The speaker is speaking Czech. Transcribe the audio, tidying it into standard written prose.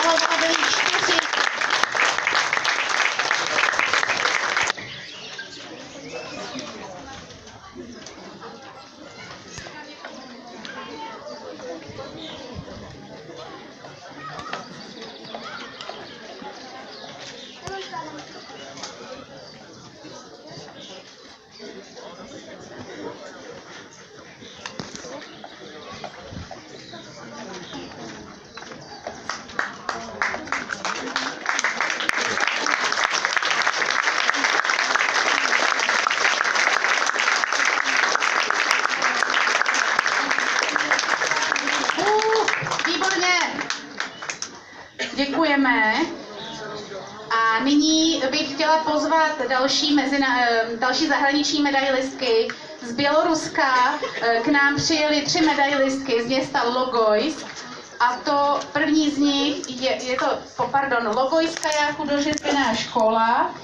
Michalová byly 4. Děkujeme. A nyní bych chtěla pozvat další zahraniční medailistky z Běloruska. K nám přijeli 3 medailistky z města Logojsk. A to první z nich je Logojská chudожественная škola.